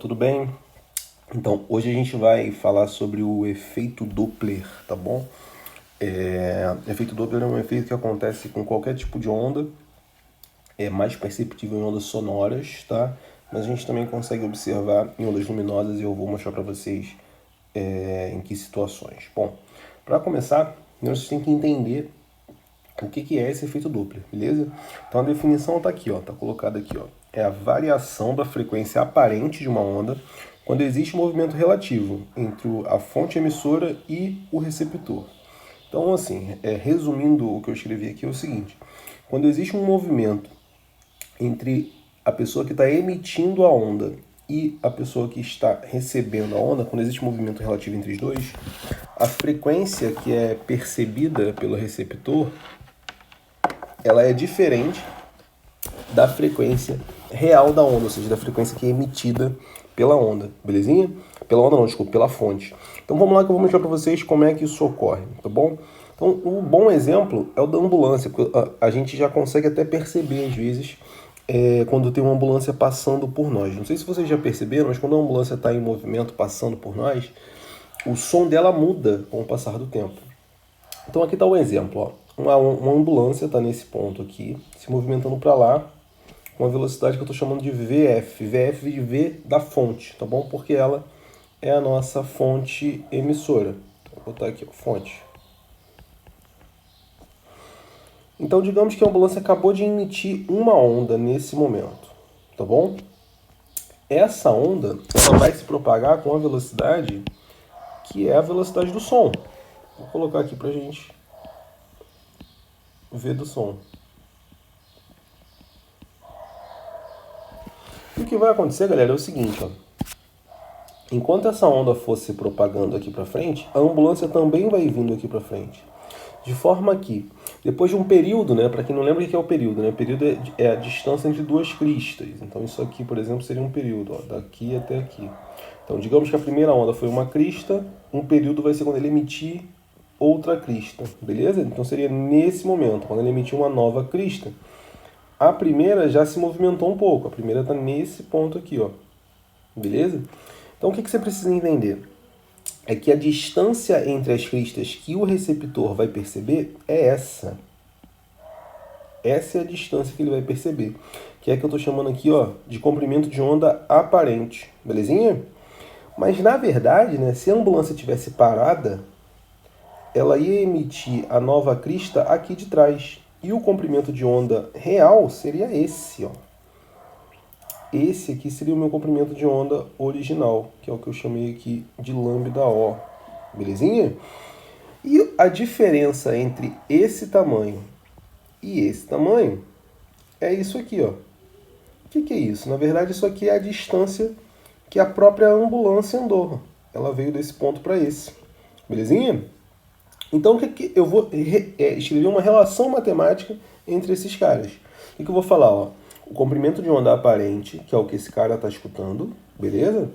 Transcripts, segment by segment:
Tudo bem? Então, hoje a gente vai falar sobre o efeito Doppler, tá bom? O efeito Doppler é um efeito que acontece com qualquer tipo de onda, é mais perceptível em ondas sonoras, tá? Mas a gente também consegue observar em ondas luminosas e eu vou mostrar para vocês em que situações. Bom, para começar, vocês têm que entender o que é esse efeito Doppler, beleza? Então a definição está aqui, ó, tá colocada aqui, ó. É a variação da frequência aparente de uma onda quando existe um movimento relativo entre a fonte emissora e o receptor. Então, assim, resumindo o que eu escrevi aqui é o seguinte: quando existe um movimento entre a pessoa que está emitindo a onda e a pessoa que está recebendo a onda, quando existe um movimento relativo entre os dois, a frequência que é percebida pelo receptor ela é diferente da frequência real da onda, ou seja, da frequência que é emitida pela onda, belezinha? Pela onda não, desculpa, pela fonte. Então vamos lá que eu vou mostrar para vocês como é que isso ocorre, tá bom? Então o bom exemplo é o da ambulância, porque a gente já consegue até perceber às vezes quando tem uma ambulância passando por nós. Não sei se vocês já perceberam, mas quando a ambulância está em movimento passando por nós, o som dela muda com o passar do tempo. Então aqui está o exemplo, ó. Uma ambulância está nesse ponto aqui, se movimentando para lá, com a velocidade que eu estou chamando de VF. VF de V da fonte, tá bom? Porque ela é a nossa fonte emissora. Então, vou botar aqui, ó, fonte. Então, digamos que a ambulância acabou de emitir uma onda nesse momento, tá bom? Essa onda ela vai se propagar com a velocidade que é a velocidade do som. Vou colocar aqui pra gente ver do som. E o que vai acontecer, galera, é o seguinte, ó. Enquanto essa onda for se propagando aqui para frente, a ambulância também vai vindo aqui para frente. De forma que, depois de um período, né, para quem não lembra o que é o período, né, o período é a distância entre duas cristas. Então isso aqui, por exemplo, seria um período, ó, daqui até aqui. Então digamos que a primeira onda foi uma crista, um período vai ser quando ele emitir outra crista, beleza? Então seria nesse momento, quando ele emitir uma nova crista. A primeira já se movimentou um pouco, a primeira está nesse ponto aqui, ó, beleza? Então o que você precisa entender? É que a distância entre as cristas que o receptor vai perceber é essa. Essa é a distância que ele vai perceber, que é a que eu estou chamando aqui, ó, de comprimento de onda aparente, belezinha? Mas na verdade, né, se a ambulância tivesse parada, ela ia emitir a nova crista aqui de trás. E o comprimento de onda real seria esse, ó. Esse aqui seria o meu comprimento de onda original, que é o que eu chamei aqui de lambda-O. Belezinha? E a diferença entre esse tamanho e esse tamanho é isso aqui, ó. O que é isso? Na verdade, isso aqui é a distância que a própria ambulância andou. Ela veio desse ponto para esse. Belezinha? Então, o que eu vou escrever uma relação matemática entre esses caras. O que eu vou falar? Ó? O comprimento de onda aparente, que é o que esse cara está escutando, beleza?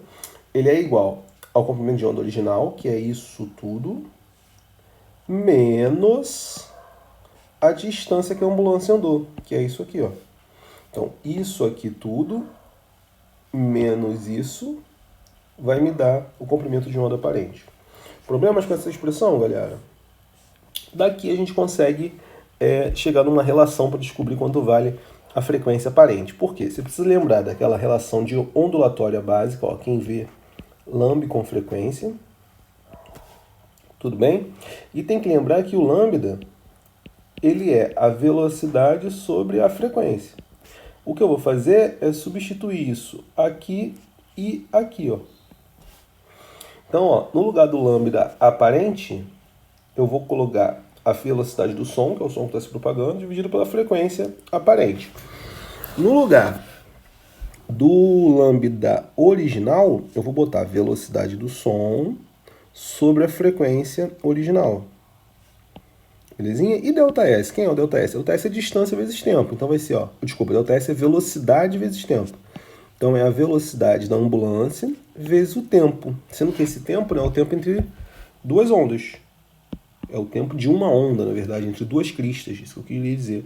Ele é igual ao comprimento de onda original, que é isso tudo, menos a distância que a ambulância andou, que é isso aqui, ó. Então, isso aqui tudo, menos isso, vai me dar o comprimento de onda aparente. Problemas com essa expressão, galera? Daqui a gente consegue chegar numa relação para descobrir quanto vale a frequência aparente. Por quê? Você precisa lembrar daquela relação de ondulatória básica, ó, quem vê lambda com frequência, tudo bem? E tem que lembrar que o lambda ele é a velocidade sobre a frequência. O que eu vou fazer é substituir isso aqui e aqui, ó. Então, ó, no lugar do lambda aparente, eu vou colocar a velocidade do som, que é o som que está se propagando, dividido pela frequência aparente. No lugar do lambda original, eu vou botar a velocidade do som sobre a frequência original. Belezinha? E ΔS? Quem é o ΔS? ΔS é distância vezes tempo. Então vai ser, ó, desculpa, ΔS é velocidade vezes tempo. Então é a velocidade da ambulância vezes o tempo. Sendo que esse tempo, né, é o tempo entre duas ondas. É o tempo de uma onda, na verdade, entre duas cristas, isso que eu queria dizer.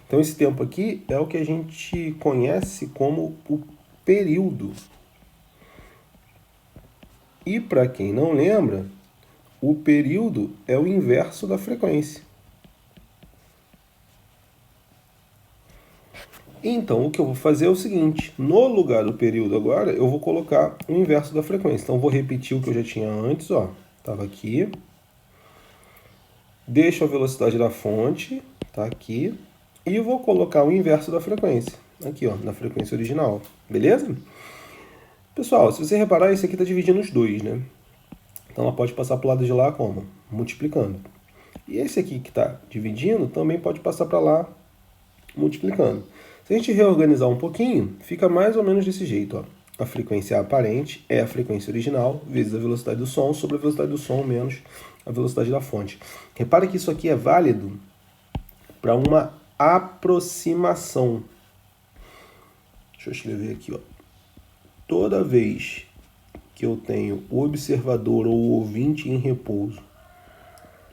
Então esse tempo aqui é o que a gente conhece como o período. E para quem não lembra, o período é o inverso da frequência. Então, o que eu vou fazer é o seguinte, no lugar do período agora, eu vou colocar o inverso da frequência. Então, eu vou repetir o que eu já tinha antes, ó. Estava aqui. Deixo a velocidade da fonte, tá aqui. E vou colocar o inverso da frequência, aqui, ó, na frequência original. Beleza? Pessoal, se você reparar, isso aqui está dividindo os dois, né? Então, ela pode passar para o lado de lá como? Multiplicando. E esse aqui que está dividindo também pode passar para lá multiplicando. Se a gente reorganizar um pouquinho, fica mais ou menos desse jeito, ó. A frequência aparente é a frequência original vezes a velocidade do som sobre a velocidade do som menos a velocidade da fonte. Repara que isso aqui é válido para uma aproximação. Deixa eu escrever aqui, ó. Toda vez que eu tenho o observador ou o ouvinte em repouso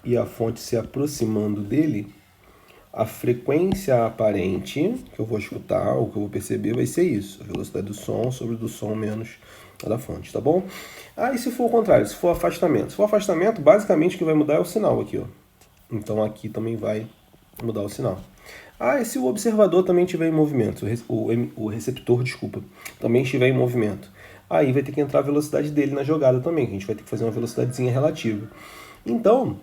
e a fonte se aproximando dele, a frequência aparente que eu vou escutar, ou que eu vou perceber, vai ser isso. A velocidade do som sobre do som menos a da fonte, tá bom? Ah, e se for o contrário, se for afastamento? Se for afastamento, basicamente o que vai mudar é o sinal aqui, ó. Então aqui também vai mudar o sinal. Ah, e se o observador também estiver em movimento, o receptor, desculpa, também estiver em movimento, aí vai ter que entrar a velocidade dele na jogada também, que a gente vai ter que fazer uma velocidadezinha relativa. Então,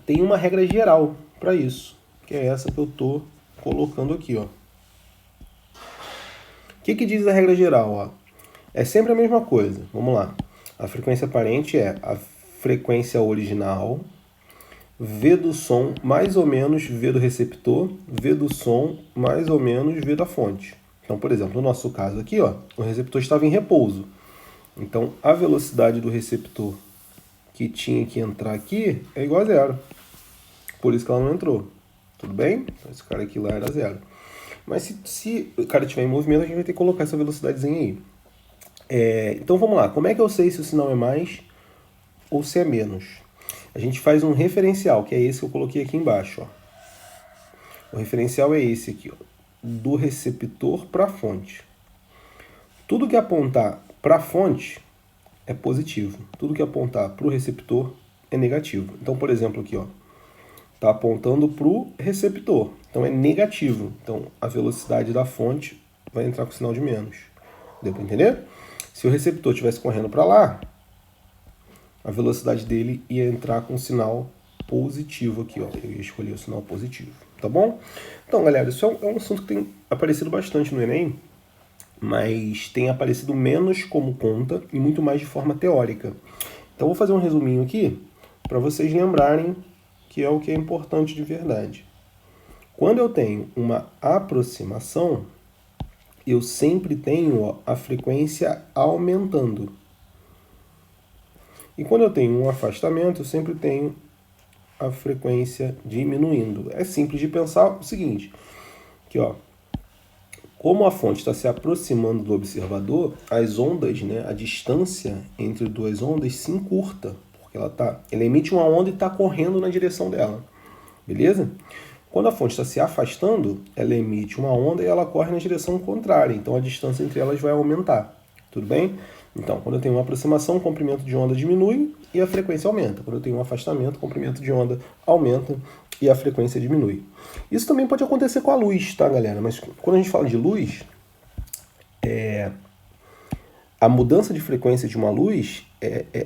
tem uma regra geral para isso, que é essa que eu estou colocando aqui, ó. O que diz a regra geral, ó? É sempre a mesma coisa. Vamos lá. A frequência aparente é a frequência original, V do som mais ou menos V do receptor, V do som mais ou menos V da fonte. Então, por exemplo, no nosso caso aqui, ó, o receptor estava em repouso. Então, a velocidade do receptor que tinha que entrar aqui é igual a zero. Por isso que ela não entrou. Tudo bem? Então, esse cara aqui lá era zero. Mas se o cara estiver em movimento, a gente vai ter que colocar essa velocidadezinha aí. Então, vamos lá. Como é que eu sei se o sinal é mais ou se é menos? A gente faz um referencial, que é esse que eu coloquei aqui embaixo, ó. O referencial é esse aqui, ó, do receptor para a fonte. Tudo que apontar para a fonte é positivo. Tudo que apontar para o receptor é negativo. Então, por exemplo, aqui, ó, está apontando para o receptor, então é negativo. Então, a velocidade da fonte vai entrar com sinal de menos. Deu para entender? Se o receptor estivesse correndo para lá, a velocidade dele ia entrar com sinal positivo aqui, ó. Eu ia escolher o sinal positivo, tá bom? Então, galera, isso é um assunto que tem aparecido bastante no Enem, mas tem aparecido menos como conta e muito mais de forma teórica. Então, vou fazer um resuminho aqui para vocês lembrarem que é o que é importante de verdade. Quando eu tenho uma aproximação, eu sempre tenho, ó, a frequência aumentando. E quando eu tenho um afastamento, eu sempre tenho a frequência diminuindo. É simples de pensar o seguinte, que, ó, como a fonte está se aproximando do observador, as ondas, né, a distância entre duas ondas se encurta, porque ela emite uma onda e está correndo na direção dela, beleza? Quando a fonte está se afastando, ela emite uma onda e ela corre na direção contrária, então a distância entre elas vai aumentar, tudo bem? Então, quando eu tenho uma aproximação, o comprimento de onda diminui e a frequência aumenta. Quando eu tenho um afastamento, o comprimento de onda aumenta e a frequência diminui. Isso também pode acontecer com a luz, tá, galera? Mas quando a gente fala de luz, a mudança de frequência de uma luz,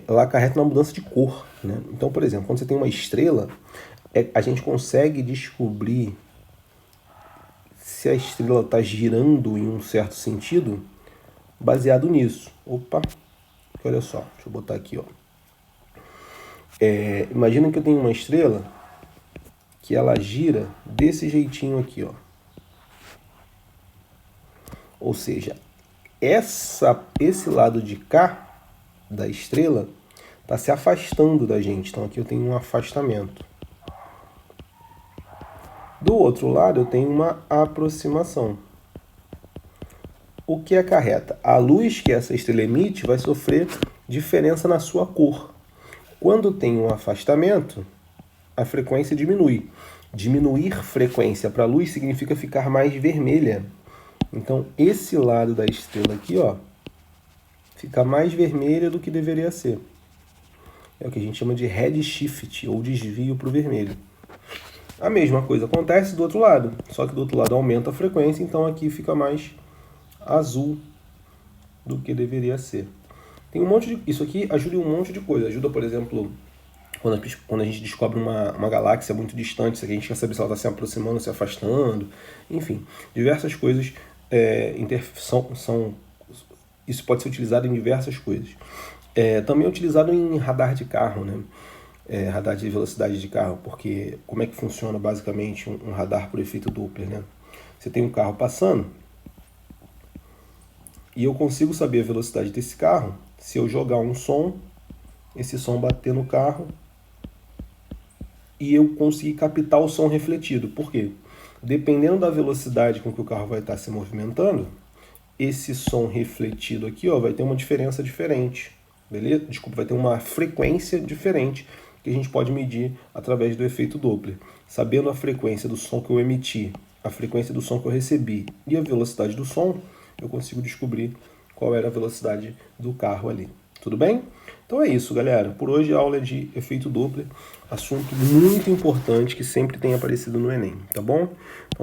ela acarreta uma mudança de cor, né? Então, por exemplo, quando você tem uma estrela, a gente consegue descobrir se a estrela está girando em um certo sentido baseado nisso. Opa, olha só, deixa eu botar aqui, ó. Imagina que eu tenho uma estrela que ela gira desse jeitinho aqui, ó. Ou seja, esse lado de cá da estrela está se afastando da gente. Então aqui eu tenho um afastamento. Do outro lado eu tenho uma aproximação. O que acarreta? A luz que essa estrela emite vai sofrer diferença na sua cor. Quando tem um afastamento, a frequência diminui. Diminuir frequência para a luz significa ficar mais vermelha. Então, esse lado da estrela aqui, ó, fica mais vermelha do que deveria ser. É o que a gente chama de redshift, ou desvio para o vermelho. A mesma coisa acontece do outro lado, só que do outro lado aumenta a frequência, então aqui fica mais azul do que deveria ser. Tem um monte de... Isso aqui ajuda em um monte de coisa. Ajuda, por exemplo, quando a gente descobre uma galáxia muito distante, se a gente quer saber se ela está se aproximando, se afastando, enfim, diversas coisas. Isso pode ser utilizado em diversas coisas. Também é utilizado em radar de carro, né? Radar de velocidade de carro, porque como é que funciona basicamente um radar por efeito Doppler, né? Você tem um carro passando e eu consigo saber a velocidade desse carro se eu jogar um som, esse som bater no carro e eu conseguir captar o som refletido. Por quê? Dependendo da velocidade com que o carro vai estar se movimentando, esse som refletido aqui, ó, vai ter uma diferença diferente, beleza? Desculpa, vai ter uma frequência diferente que a gente pode medir através do efeito Doppler. Sabendo a frequência do som que eu emiti, a frequência do som que eu recebi e a velocidade do som, eu consigo descobrir qual era a velocidade do carro ali. Tudo bem? Então é isso, galera. Por hoje a aula é de efeito Doppler, assunto muito importante que sempre tem aparecido no Enem, tá bom? Então,